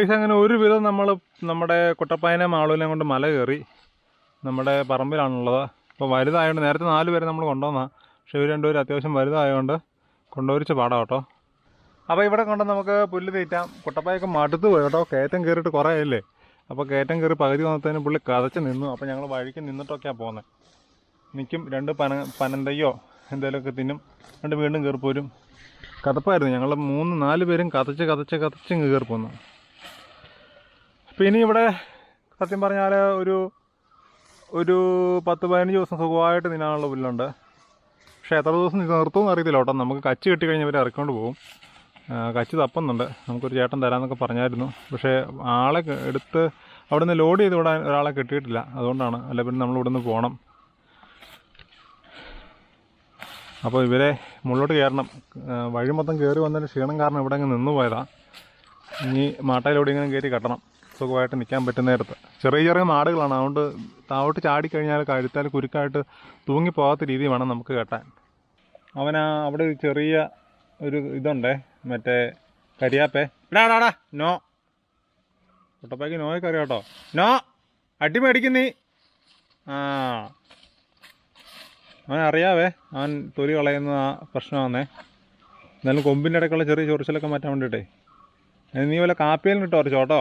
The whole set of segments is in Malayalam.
ഗൈസ് അങ്ങനെ ഒരുവിധം നമ്മൾ നമ്മുടെ കുട്ടപ്പായനെ മാളൂനെ കൊണ്ട് മല കയറി. നമ്മുടെ പറമ്പിലാണുള്ളത്. അപ്പോൾ വലുതായതുകൊണ്ട് നേരത്തെ 4 പേരെ നമ്മൾ കൊണ്ടുവന്നാൽ, പക്ഷേ ഇവർ രണ്ടുപേരും അത്യാവശ്യം വലുതായതുകൊണ്ട് കൊണ്ടുവരിച്ച് പാടാം കേട്ടോ. അപ്പോൾ ഇവിടെ കൊണ്ട് നമുക്ക് പുല്ല് തീറ്റാം. കുട്ടപ്പായൊക്കെ മടുത്ത് പോയി കേട്ടോ, കയറ്റം കയറിയിട്ട് കുറേ ആയില്ലേ. അപ്പോൾ കയറ്റം കയറി പകുതി വന്നതിന് പുള്ളി കതച്ച് നിന്നു. അപ്പോൾ ഞങ്ങൾ വഴിക്ക് നിന്നിട്ടൊക്കെയാണ് പോകുന്നത്. നിൽക്കും 2 പനന്തയ്യോ എന്തെങ്കിലുമൊക്കെ തിന്നും, രണ്ട് വീണ്ടും കയറി പോരും. കതപ്പായിരുന്നു. ഞങ്ങൾ 3-4 പേരും കതച്ച് കയറി പോന്നു. പിന്നെ ഇവിടെ സത്യം പറഞ്ഞാൽ ഒരു 10-15 ദിവസം സുഖമായിട്ട് തിന്നാനുള്ള പുല്ലുണ്ട്. പക്ഷേ എത്ര ദിവസം നിർത്തുമെന്ന് അറിയത്തില്ല കേട്ടോ. നമുക്ക് കച്ച് കെട്ടി കഴിഞ്ഞ് ഇവരെ ഇറക്കിക്കൊണ്ട് പോകും. കച്ച് തപ്പുന്നുണ്ട്. നമുക്കൊരു ചേട്ടൻ തരാമെന്നൊക്കെ പറഞ്ഞായിരുന്നു. പക്ഷേ ആളെ എടുത്ത് അവിടെ നിന്ന് ലോഡ് ചെയ്ത് വിടാൻ ഒരാളെ കിട്ടിയിട്ടില്ല. അതുകൊണ്ടാണ്. അല്ല പിന്നെ നമ്മൾ ഇവിടെ നിന്ന് പോകണം. അപ്പോൾ ഇവരെ മുകളിലോട്ട് കയറണം. വഴി മൊത്തം കയറി വന്നതിന് ക്ഷീണം കാരണം ഇവിടെ അങ്ങ് നിന്ന് പോയതാണ്. ഇനി മാട്ടയിലൂടെ ഇങ്ങനെ കയറി കെട്ടണം, സുഖമായിട്ട് നിൽക്കാൻ പറ്റുന്ന നേരത്ത്. ചെറിയ മാടുകളാണ്. അതുകൊണ്ട് താവോട്ട് ചാടിക്കഴിഞ്ഞാൽ കഴുത്താൽ കുരുക്കായിട്ട് തൂങ്ങിപ്പോകാത്ത രീതി വേണം നമുക്ക് കെട്ടാൻ. അവിടെ ഒരു ചെറിയ ഒരു ഇതുണ്ടേ, മറ്റേ കരിയാപ്പേ. ഇടാടാ നോ, കുട്ടപ്പായ്ക്ക് നോയൊക്കെ അറിയാം കേട്ടോ. നോ അടി മേടിക്കുന്നീ. അവൻ അറിയാവേ, അവൻ തൊലി കളയുന്ന ആ പ്രശ്നമാണേ. എന്നാലും കൊമ്പിൻ്റെ ഇടയ്ക്കുള്ള ചെറിയ ചൊറിച്ചിലൊക്കെ മാറ്റാൻ വേണ്ടിയിട്ടേ. നീ വല്ല കാപ്പിയിലും ഇട്ടോ ചോട്ടോ.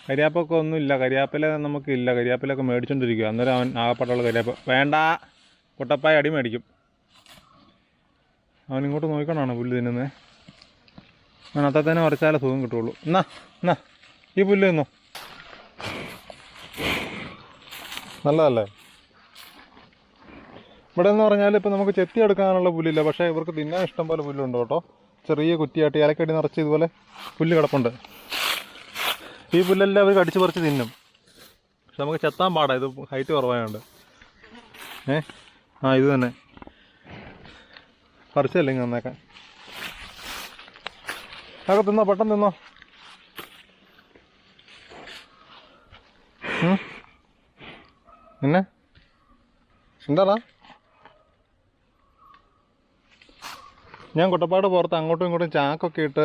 കരിയാപ്പൊക്കെ ഒന്നുമില്ല, കരിയാപ്പില നമുക്കില്ല. കരിയാപ്പിലൊക്കെ മേടിച്ചോണ്ടിരിക്കുക. അന്നേരം അവൻ ആകപ്പെട്ടുള്ള കരിയാപ്പ് വേണ്ട. കുട്ടപ്പായ അടി മേടിക്കും. അവൻ ഇങ്ങോട്ട് നോക്കിക്കൊണ്ടാണ് പുല്ല് തിന്നുന്നത്. അവൻ അത്തത്തേനെ ഉറച്ചാലേ സുഖം കിട്ടുള്ളൂ. എന്നാ ഈ പുല്ല് തിന്നോ, നല്ലതല്ലേ. ഇവിടെ എന്ന് പറഞ്ഞാൽ ഇപ്പോൾ നമുക്ക് ചെത്തിയെടുക്കാനുള്ള പുല്ലില്ല. പക്ഷേ ഇവർക്ക് തിന്നാൻ ഇഷ്ടം പോലെ പുല്ലുണ്ട് കേട്ടോ. ചെറിയ കുറ്റിയായിട്ട് ഇലക്കടി നിറച്ച് ഇതുപോലെ പുല്ല് കിടപ്പുണ്ട്. ഈ പുല്ലെല്ലാം അവർ കടിച്ച് പറിച്ച് തിന്നും. പക്ഷെ നമുക്ക് ചെത്താൻ പാടാം, ഇത് ഹൈറ്റ് കുറവായതുകൊണ്ട്. ഇത് തന്നെ പറിച്ചല്ലേ ഇങ്ങനെ നന്നേക്കാൻ. അതൊക്കെ തിന്നോ, പെട്ടെന്ന് തിന്നോ. പിന്നെ എന്താടാ, ഞാൻ കുട്ടപ്പാട് പുറത്ത് അങ്ങോട്ടും ഇങ്ങോട്ടും ചാക്കൊക്കെ ഇട്ട്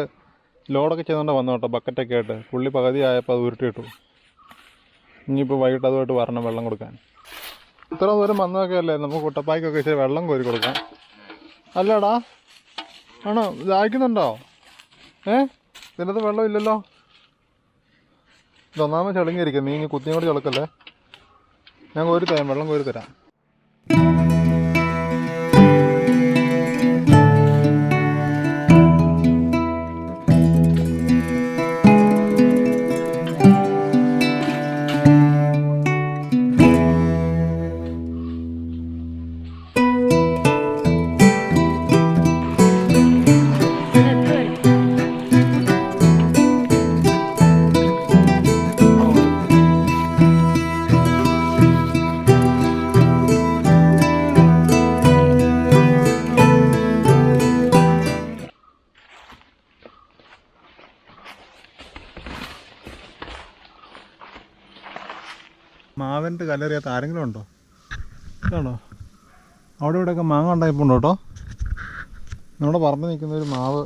ലോഡൊക്കെ ചെയ്തുകൊണ്ട് വന്നു കേട്ടോ. ബക്കറ്റൊക്കെ ആയിട്ട് പുള്ളി പകുതി ആയപ്പോൾ അത് ഉരുട്ടിയിട്ടു. ഇനിയിപ്പോൾ വൈകിട്ട് അതുമായിട്ട് വരണം വെള്ളം കൊടുക്കാൻ. ഇത്ര ദൂരം വന്നതൊക്കെ അല്ലേ, നമുക്ക് കുട്ടപ്പായ്ക്കൊക്കെ ഇച്ചിരി വെള്ളം കോരി കൊടുക്കാം. അല്ലടാ, ആണോ? ദാഹിക്കുന്നുണ്ടോ? ഇതിനകത്ത് വെള്ളം ഇല്ലല്ലോ. ഇതൊന്നാമത് ചെളുങ്ങിയിരിക്കും. നീ ഇനി കുത്തിയും കൂടി ചെളുക്കല്ലേ. ഞാൻ കോരി തരാം, വെള്ളം കോരി തരാം. മാവിൻ്റെ കല്ലെറിയാത്ത ആരെങ്കിലും ഉണ്ടോ? ഇതാണോ? അവിടെ ഇവിടെയൊക്കെ മാങ്ങ ഉണ്ടായിപ്പോണ്ടോ കേട്ടോ. നമ്മുടെ പറമ്പ് നിൽക്കുന്ന ഒരു മാവ്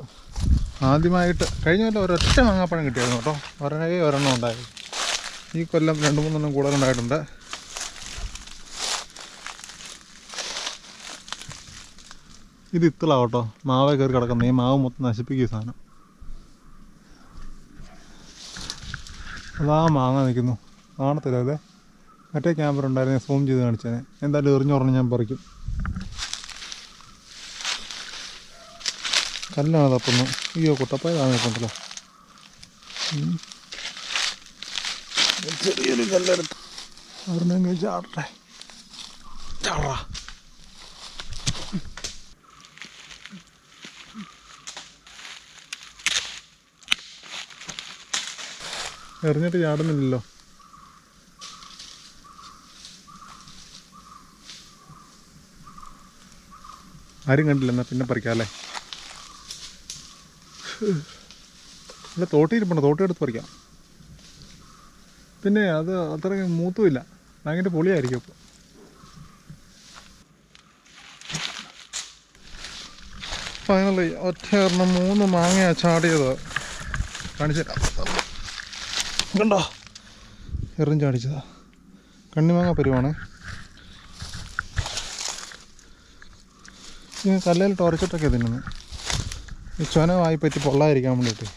ആദ്യമായിട്ട് കഴിഞ്ഞ കൊല്ലം ഒരൊറ്റ മാങ്ങാപ്പഴം കിട്ടിയായിരുന്നു കേട്ടോ. ഒരെണ്ണം ഉണ്ടായിരുന്നു. ഈ കൊല്ലം 2-3 കൂടുതലുണ്ടായിട്ടുണ്ട്. ഇത് ഇത്തളാണ് കേട്ടോ, മാവേ കയറി കിടക്കുന്നത്. ഈ മാവ് മൊത്തം നശിപ്പിക്കുക സാധനം. അതാ മാങ്ങ നിൽക്കുന്നു, കാണത്തില്ല. അതെ, മറ്റേ ക്യാമറ ഉണ്ടായിരുന്നു, സൂം ചെയ്ത് കാണിച്ചേനെ. എന്തായാലും എറിഞ്ഞുറഞ്ഞ് ഞാൻ പറിക്കും. കല്ലാണ് തപ്പുന്നു. അയ്യോ, കുട്ടപ്പായ താങ്ങിട്ടുണ്ടല്ലോ. ചെറിയൊരു കല്ലെടുത്ത് ഒരെണ്ണം ചാടട്ടെ. ചാടാ. എറിഞ്ഞിട്ട് ചാടുന്നില്ലല്ലോ. ആരും കണ്ടില്ല, എന്നാൽ പിന്നെ പറിക്കാം അല്ലേ. അല്ല, തോട്ടിയിരിപ്പുണ്ട്, തോട്ടിയെടുത്ത് പറിക്കാം. പിന്നെ അത് അത്രയും മൂത്തുമില്ല, ഭയങ്കര പൊളിയായിരിക്കും. ഇപ്പോൾ ഫൈനലി ഒറ്റ 3 മാങ്ങയാണ് ചാടിയത്. കാണിച്ചു തരാം. കണ്ടോ, എറിഞ്ചാടിച്ചതാ. കണ്ണിമാങ്ങ പരുവാണ്. കല്ലിൽ ഉരച്ചിട്ടൊക്കെ തിന്നുന്നത്. ഈ ചൊന വായിപ്പറ്റി പൊള്ളാതിരിക്കാൻ വേണ്ടിയിട്ട്.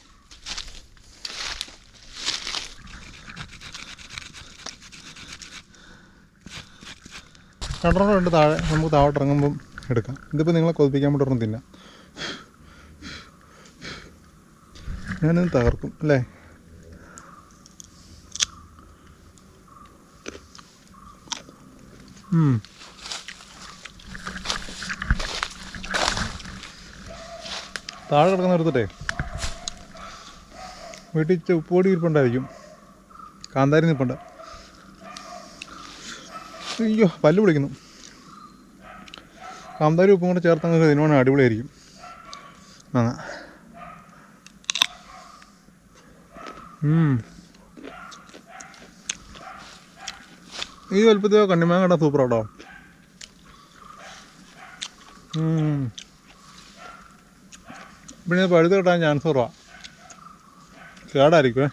കണ്ടറുണ്ട് താഴെ, നമുക്ക് താഴോട്ട് ഇറങ്ങുമ്പം എടുക്കാം. ഇതിപ്പോൾ നിങ്ങളെ കൊതിപ്പിക്കാൻ വേണ്ടി ഒരെണ്ണം തിന്നാം. ഞാനിത് തകർക്കും അല്ലേ. താഴെ കിടക്കുന്ന എടുത്തിട്ടേ വീട്ടിൽ ഉപ്പുപൊടി ഇരിപ്പുണ്ടായിരിക്കും, കാന്താരി നിൽപ്പുണ്ട്. അയ്യോ, പല്ല് പിടിക്കുന്നു. കാന്താരി ഉപ്പും കൂടെ ചേർത്തങ്ങ് ഇതിനോട് അടിപൊളിയായിരിക്കും. ഈ വലുപ്പത്തിൽ കണ്ണിമാങ്ങ കേട്ടാൽ സൂപ്പർ കേട്ടോ. പിന്നെ പഴുത് കിട്ടാൻ ചാൻസ് കുറവാണ്, കേടായിരിക്കുമേ.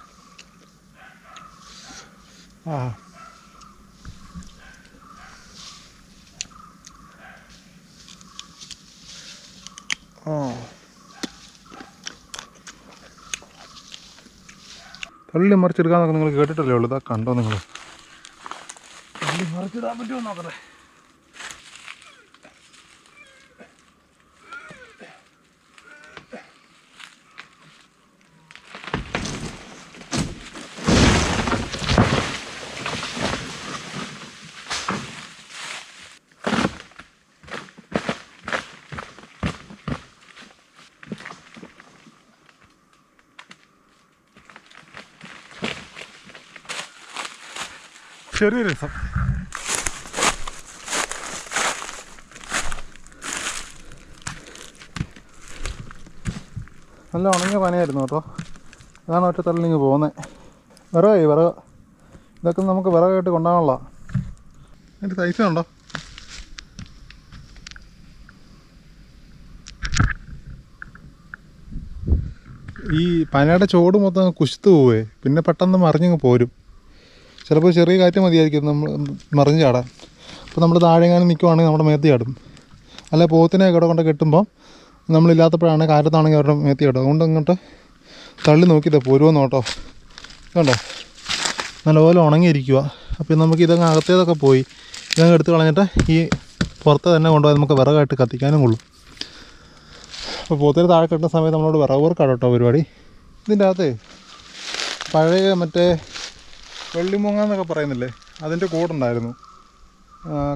തള്ളി മറിച്ചെടുക്കാന്നൊക്കെ നിങ്ങൾ കേട്ടിട്ടല്ലേ ഉള്ളൂ. ഇതാ കണ്ടോ നിങ്ങൾ, തള്ളി മറിച്ചിടാൻ പറ്റുമോ നോക്കട്ടെ. ചെറിയ രസം. നല്ല ഉണങ്ങിയ പനയായിരുന്നു കേട്ടോ. അതാണ് ഒറ്റ തള്ളിങ്ങ് പോകുന്നത്. വിറക് ഇതൊക്കെ നമുക്ക് വിറകായിട്ട് കൊണ്ടുപോകാനുള്ള. അതിൻ്റെ സൈസ് കണ്ടോ. ഈ പനയുടെ ചോട് മൊത്തം കുശിത്ത് പോവേ, പിന്നെ പെട്ടെന്ന് മറിഞ്ഞങ്ങ് പോരും. ചിലപ്പോൾ ചെറിയ കാറ്റ് മതിയായിരിക്കും നമ്മൾ മറിഞ്ഞ് ചാടാൻ. അപ്പോൾ നമ്മൾ താഴെങ്ങാനും നിൽക്കുവാണെങ്കിൽ നമ്മുടെ മേത്ത് ചാടും. അല്ലെ പോത്തിനെ ഇവിടെ കൊണ്ട് കെട്ടുമ്പോൾ നമ്മളില്ലാത്തപ്പോഴാണ് കാറ്റത്താണെങ്കിൽ അവരുടെ മേത്ത് ചാടും. അതുകൊണ്ട് ഇങ്ങോട്ട് തള്ളി നോക്കിയതേ പോരുമെന്ന് കേട്ടോ. കണ്ടോ, നല്ലപോലെ ഉണങ്ങിയിരിക്കുക. അപ്പോൾ നമുക്ക് ഇതങ്ങ് അകത്തേതൊക്കെ പോയി ഇതങ്ങ് എടുത്ത് കളഞ്ഞിട്ട് ഈ പുറത്ത് തന്നെ കൊണ്ടുപോയി നമുക്ക് വിറകായിട്ട് കത്തിക്കാനും കൊള്ളും. അപ്പോൾ പോത്തിന് താഴെ കെട്ടുന്ന സമയത്ത് നമ്മളോട് വിറക് വർക്കാണ് കേട്ടോ പരിപാടി. ഇതിൻ്റെ അകത്ത് പഴയ മറ്റേ വെള്ളിമുങ്ങ എന്നൊക്കെ പറയുന്നില്ലേ, അതിൻ്റെ കൂടുണ്ടായിരുന്നു.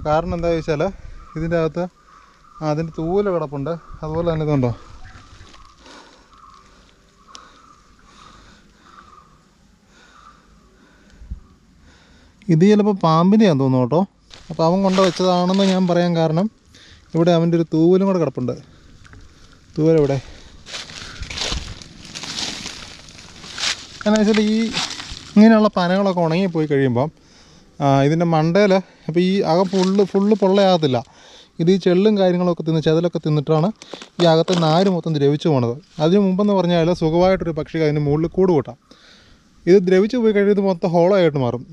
കാരണം എന്താ ചോദിച്ചാൽ ഇതിൻ്റെ അകത്ത് അതിൻ്റെ തൂവൽ കിടപ്പുണ്ട്. അതുപോലെ തന്നെ ഇതുണ്ടോ, ഇത് ചിലപ്പോൾ പാമ്പിനെയാന്ന് തോന്നുന്നു കേട്ടോ. അപ്പോൾ അവൻ കൊണ്ട് വെച്ചതാണെന്ന് ഞാൻ പറയാൻ കാരണം ഇവിടെ അവൻ്റെ ഒരു തൂവലും കൂടെ കിടപ്പുണ്ട്. തൂവലെവിടെ എന്നാ വെച്ചാൽ ഈ ഇങ്ങനെയുള്ള പനകളൊക്കെ ഉണങ്ങിപ്പോയി കഴിയുമ്പം ഇതിൻ്റെ മണ്ടയിൽ അപ്പോൾ ഈ അകം ഫുള്ള് പൊള്ളയാകത്തില്ല. ഇത് ഈ ചെള്ളും കാര്യങ്ങളൊക്കെ തിന്ന് ചെതലൊക്കെ തിന്നിട്ടാണ് ഈ അകത്തെ നാര് മൊത്തം ദ്രവിച്ചു പോണത്. അതിന് മുമ്പെന്ന് പറഞ്ഞാൽ സുഖമായിട്ടൊരു പക്ഷിക്ക് അതിന് മുകളിൽ കൂട് കൂട്ടാം. ഇത് ദ്രവിച്ച് പോയി കഴിയുമ്പോൾ മൊത്തം ഹോളായിട്ട് മാറും,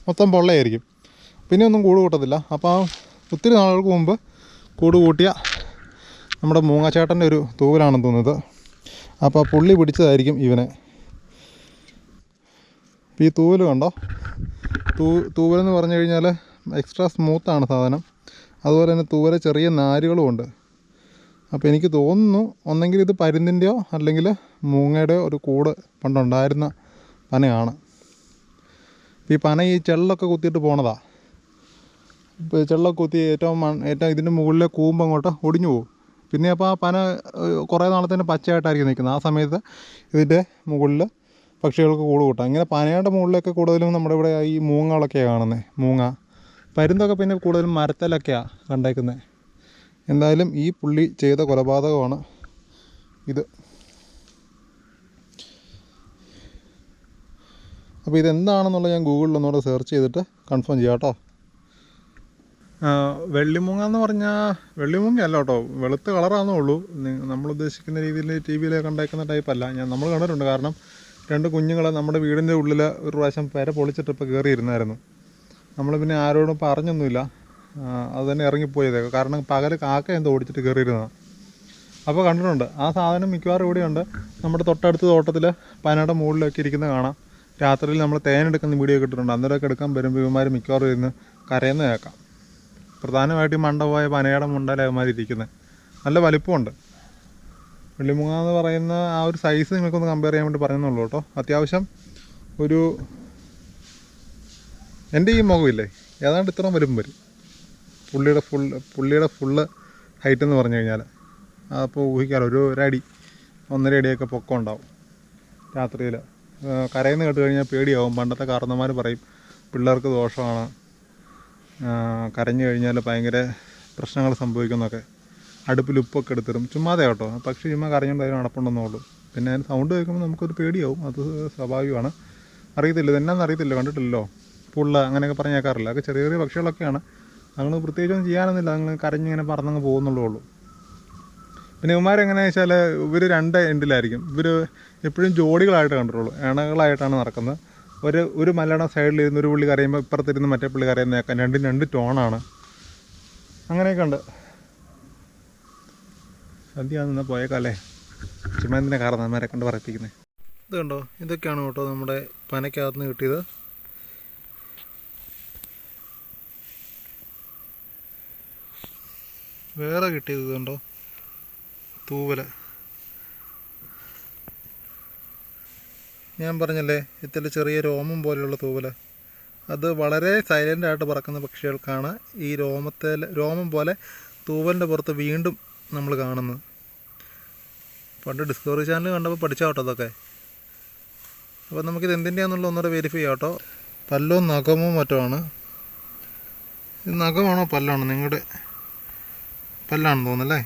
മൊത്തം പൊള്ളയായിരിക്കും, പിന്നെ ഒന്നും കൂട് കൂട്ടത്തില്ല. അപ്പോൾ ഒത്തിരി നാളുകൾക്ക് മുമ്പ് കൂട് കൂട്ടിയ നമ്മുടെ മൂങ്ങാച്ചേട്ടൻ്റെ ഒരു തൂവലാണെന്ന് തോന്നുന്നത്. അപ്പോൾ പുള്ളി പിടിച്ചതായിരിക്കും ഇവനെ. ഈ തൂവൽ കണ്ടോ, തൂവലെന്ന് പറഞ്ഞു കഴിഞ്ഞാൽ എക്സ്ട്രാ സ്മൂത്താണ് സാധനം. അതുപോലെ തന്നെ തൂവല ചെറിയ നാരുകളും ഉണ്ട്. അപ്പോൾ എനിക്ക് തോന്നുന്നു ഒന്നെങ്കിൽ ഇത് പരുന്തിൻ്റെയോ അല്ലെങ്കിൽ മൂങ്ങയുടെയോ ഒരു കൂട് പണ്ടുണ്ടായിരുന്ന പനയാണ്. ഈ പന ഈ ചെള്ളൊക്കെ കുത്തിയിട്ട് പോണതാണ്. ഇപ്പോൾ ചെള്ളൊക്കെ കുത്തി ഏറ്റവും ഇതിൻ്റെ മുകളിലെ കൂമ്പ് അങ്ങോട്ട് ഒടിഞ്ഞു പോകും. പിന്നെ അപ്പോൾ ആ പന കുറേ നാളത്തേന് പച്ചയായിട്ടായിരിക്കും നിൽക്കുന്നത്. ആ സമയത്ത് ഇതിൻ്റെ മുകളിൽ പക്ഷികൾക്ക് കൂട് കൂട്ടാം. ഇങ്ങനെ പനയുടെ മുകളിലൊക്കെ കൂടുതലും നമ്മുടെ ഇവിടെ ഈ മൂങ്ങകളൊക്കെയാണ് കാണുന്നത്. മൂങ്ങ, പരുന്തൊക്കെ പിന്നെ കൂടുതലും മരത്തിലൊക്കെയാണ് കണ്ടേക്കുന്നത്. എന്തായാലും ഈ പുള്ളി ചെയ്ത കൊലപാതകമാണ് ഇത്. അപ്പോൾ ഇതെന്താണെന്നുള്ളത് ഞാൻ ഗൂഗിളിൽ ഒന്നുകൂടെ സെർച്ച് ചെയ്തിട്ട് കൺഫേം ചെയ്യാം കേട്ടോ. വെള്ളിമൂങ്ങ എന്ന് പറഞ്ഞാൽ വെള്ളിമൂങ്ങ അല്ല കേട്ടോ, വെളുത്ത കളറാണെന്നേ ഉള്ളൂ. നമ്മൾ ഉദ്ദേശിക്കുന്ന രീതിയിൽ ടി വിയിലൊക്കെ ഉണ്ടാക്കുന്ന ടൈപ്പല്ല. നമ്മൾ കണ്ടിട്ടുണ്ട്. കാരണം 2 കുഞ്ഞുങ്ങൾ നമ്മുടെ വീടിൻ്റെ ഉള്ളിൽ ഒരു പ്രാവശ്യം പെര പൊളിച്ചിട്ട് ഇപ്പോൾ കയറിയിരുന്നായിരുന്നു. നമ്മൾ പിന്നെ ആരോടും പറഞ്ഞൊന്നുമില്ല, അത് തന്നെ ഇറങ്ങിപ്പോയത്. കാരണം പകൽ കാക്ക എന്തോ ഓടിച്ചിട്ട് കയറിയിരുന്നതാണ്. അപ്പോൾ കണ്ടിട്ടുണ്ട് ആ സാധനം മിക്കവാറും ഇവിടെയുണ്ട്. നമ്മുടെ തൊട്ടടുത്ത തോട്ടത്തിൽ പനയുടെ മുകളിലൊക്കെ ഇരിക്കുന്നത് കാണാം. രാത്രിയിൽ നമ്മൾ തേനെടുക്കുന്ന വീഡിയോ ഇട്ടിട്ടുണ്ട്. അന്നേരമൊക്കെ എടുക്കാൻ വരുമ്പോൾ ഇവന്മാർ മിക്കവാറും ഇരുന്ന് കരയുന്ന കേൾക്കാം. പ്രധാനമായിട്ട് ഈ മണ്ട പോയ പനയുടെ മുണ്ടയിലാണ് ഇവന്മാർ ഇരിക്കുന്നത്. നല്ല വലിപ്പമുണ്ട്. വെള്ളിമുങ്ങ എന്ന് പറയുന്ന ആ ഒരു സൈസ് നിങ്ങൾക്കൊന്ന് കമ്പയർ ചെയ്യാൻ വേണ്ടി പറയുന്നുള്ളൂ കേട്ടോ. അത്യാവശ്യം ഒരു എൻ്റെ ഈ മുഖമില്ലേ ഏതാണ്ട് ഇത്രയും വരും പുള്ളിയുടെ ഫുള്ള് ഹൈറ്റ് എന്ന് പറഞ്ഞു കഴിഞ്ഞാൽ. അപ്പോൾ ഊഹിക്കാമല്ലോ, ഒരു അടി 1.5 അടിയൊക്കെ പൊക്കം ഉണ്ടാവും. രാത്രിയിൽ കരയുന്ന കേട്ട് കഴിഞ്ഞാൽ പേടിയാവും. പണ്ടത്തെ കാരണന്മാർ പറയും പിള്ളേർക്ക് ദോഷമാണ്, കരഞ്ഞു കഴിഞ്ഞാൽ ഭയങ്കര പ്രശ്നങ്ങൾ സംഭവിക്കുന്നൊക്കെ. അടുപ്പിൽ ഉപ്പൊക്കെ എടുത്തിടും. ചുമ്മാതെ കേട്ടോ, പക്ഷി ചുമ്മാ കരഞ്ഞുകൊണ്ട് അതിന് നടപ്പുണ്ടെന്നുള്ളൂ. പിന്നെ അതിന് സൗണ്ട് കേൾക്കുമ്പോൾ നമുക്കൊരു പേടിയാവും, അത് സ്വാഭാവികമാണ്. അറിയത്തില്ല, ഇതെന്നാന്ന് അറിയത്തില്ല, കണ്ടിട്ടില്ലല്ലോ. പുള്ള അങ്ങനെയൊക്കെ പറഞ്ഞ് കേൾക്കാറില്ല. അതൊക്കെ ചെറിയ ചെറിയ പക്ഷികളൊക്കെയാണ്. ഞങ്ങൾ പ്രത്യേകിച്ചൊന്നും ചെയ്യാനൊന്നുമില്ല, ഞങ്ങൾ കരഞ്ഞിങ്ങനെ പറന്നങ്ങ് പോകുന്നുള്ളൂ ഉള്ളൂ. പിന്നെ ഇവന്മാരെങ്ങനെയാണെന്ന് വെച്ചാൽ ഇവർ 2 എൻഡിലായിരിക്കും. ഇവർ എപ്പോഴും ജോഡികളായിട്ട് കണ്ടിട്ടുള്ളൂ, ഇണകളായിട്ടാണ് നടക്കുന്നത്. ഒരു മലയുടെ സൈഡിലിരുന്ന് ഒരു പുള്ളി കരയുമ്പോൾ ഇപ്പുറത്തിരുന്ന് മറ്റേ പുള്ളി കരയുന്ന കേൾക്കാം. 2 ടോണാണ്. അങ്ങനെയൊക്കെ ഉണ്ട്. സന്ധ്യ നിന്നാൽ പോയേക്കാല്ലേ, ചുമ്മാ എന്തിനാ കാരണന്മാരെ കണ്ട് പറയിപ്പിക്കുന്നത്. ഇത് കണ്ടോ, ഇതൊക്കെയാണ് കേട്ടോ നമ്മുടെ പനയ്ക്കകത്ത് നിന്ന് കിട്ടിയത്. വേറെ കിട്ടിയത് ഇതുണ്ടോ, തൂവല. ഞാൻ പറഞ്ഞല്ലേ ഇത്തിരി ചെറിയ രോമം പോലെയുള്ള തൂവല. അത് വളരെ സൈലൻ്റായിട്ട് പറക്കുന്ന പക്ഷികൾക്കാണ് ഈ രോമം പോലെ തൂവലിൻ്റെ പുറത്ത് വീണ്ടും നമ്മൾ കാണുന്നത്. പണ്ട് ഡിസ്കവറി ചാനൽ കണ്ടപ്പോൾ പഠിച്ച കേട്ടോ അതൊക്കെ. അപ്പോൾ നമുക്കിത് എന്തിൻ്റെയാണെന്നുള്ള ഒന്നുകൂടെ വെരിഫൈ ചെയ്യാം കേട്ടോ. പല്ലോ നഖമോ മറ്റോ ആണ്. ഇത് നഖമാണോ പല്ലാണോ? നിങ്ങളുടെ പല്ലാണെന്ന് തോന്നുന്നല്ലേ.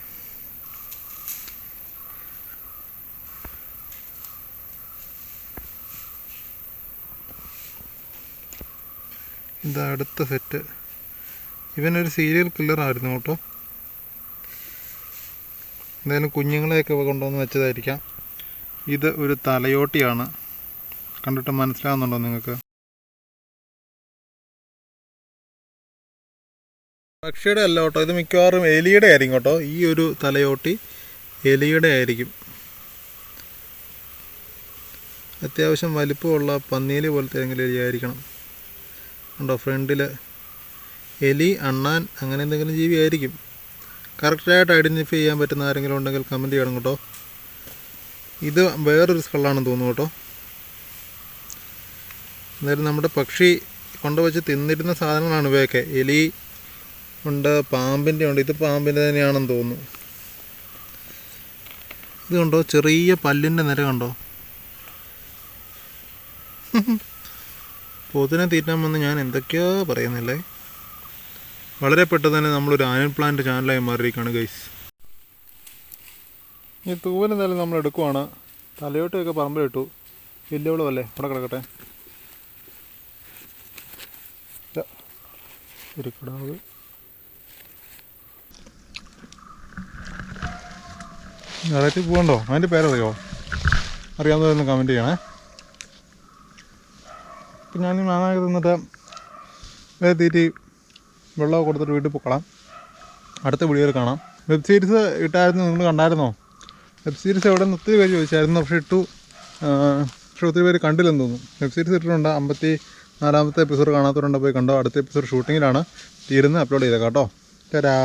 ഇതാ അടുത്ത സെറ്റ്. ഇവനൊരു സീരിയൽ കില്ലറായിരുന്നു കേട്ടോ. എന്തായാലും കുഞ്ഞുങ്ങളെയൊക്കെ കൊണ്ടുവന്ന് വെച്ചതായിരിക്കാം. ഇത് ഒരു തലയോട്ടിയാണ്. കണ്ടിട്ട് മനസ്സിലാകുന്നുണ്ടോ നിങ്ങൾക്ക്? പക്ഷിയുടെ അല്ല കേട്ടോ, ഇത് മിക്കവാറും എലിയുടെ ആയിരിക്കും കേട്ടോ. ഈ ഒരു തലയോട്ടി എലിയുടെ ആയിരിക്കും. അത്യാവശ്യം വലിപ്പമുള്ള പന്നീല് പോലത്തെ ഏതെങ്കിലും എലി ആയിരിക്കണം. ഉണ്ടോ ഫ്രണ്ടിൽ എലി, അണ്ണാൻ, അങ്ങനെ എന്തെങ്കിലും ജീവി ആയിരിക്കും. കറക്റ്റായിട്ട് ഐഡൻറ്റിഫൈ ചെയ്യാൻ പറ്റുന്ന ആരെങ്കിലും ഉണ്ടെങ്കിൽ കമൻറ്റ് ചെയ്യണം കേട്ടോ. ഇത് വേറൊരു സ്കളാണെന്ന് തോന്നുന്നു കേട്ടോ. എന്തായാലും നമ്മുടെ പക്ഷി കൊണ്ടുവച്ച് തിന്നിരുന്ന സാധനങ്ങളാണ് ഇവയൊക്കെ. എലി ഉണ്ട്, പാമ്പിൻ്റെ ഉണ്ട്. ഇത് പാമ്പിൻ്റെ തന്നെയാണെന്ന് തോന്നുന്നു. ഇത് കണ്ടോ, ചെറിയ പല്ലിൻ്റെ നിര കണ്ടോ. പോത്തിനെ തീറ്റാൻ വന്ന് ഞാൻ എന്തൊക്കെയോ പറയുന്നില്ലേ. വളരെ പെട്ടെന്ന് തന്നെ നമ്മളൊരു ആനിമൽ പ്ലാന്റ് ചാനലായി മാറിയിരിക്കുകയാണ് ഗൈസ്. ഈ തൂവൽ എന്തായാലും നമ്മൾ എടുക്കുവാണ്. തലയോട്ടൊക്കെ പറമ്പിലിട്ടു. വലിയവളും അല്ലേ, അവിടെ കിടക്കട്ടെ. ഇരിക്കടാവ്. ഇടയ്ക്ക് പോകണ്ടോ? അതിൻ്റെ പേരറിയോ? അറിയാവുന്നവരൊന്ന് കമൻറ്റ് ചെയ്യണേ. ഇപ്പം ഞാൻ മാങ്ങ തിന്നിട്ട് വേറെ തീറ്റി വെള്ളമൊക്കെ കൊടുത്തിട്ട് വീട്ടിൽ പോക്കളാം. അടുത്ത വീഡിയോയിൽ കാണാം. വെബ് സീരീസ് ഇട്ടായിരുന്നു, നിങ്ങൾ കണ്ടായിരുന്നോ? വെബ് സീരീസ് എവിടെ നിന്ന് ഒത്തിരി പേര് ചോദിച്ചായിരുന്നു, പക്ഷേ ഇട്ടു. പക്ഷേ ഒത്തിരി പേര് കണ്ടില്ലെന്ന് തോന്നുന്നു. വെബ് സീരീസ് ഇട്ടിട്ടുണ്ട്. 54ാമത്തെ എപ്പിസോഡ് കാണാത്തവരുണ്ട്, പോയി കണ്ടോ. അടുത്ത എപ്പിസോഡ് ഷൂട്ടിങ്ങിലാണ്. തീരുന്ന് അപ്ലോഡ് ചെയ്തേക്കാം കേട്ടോ. തരാ.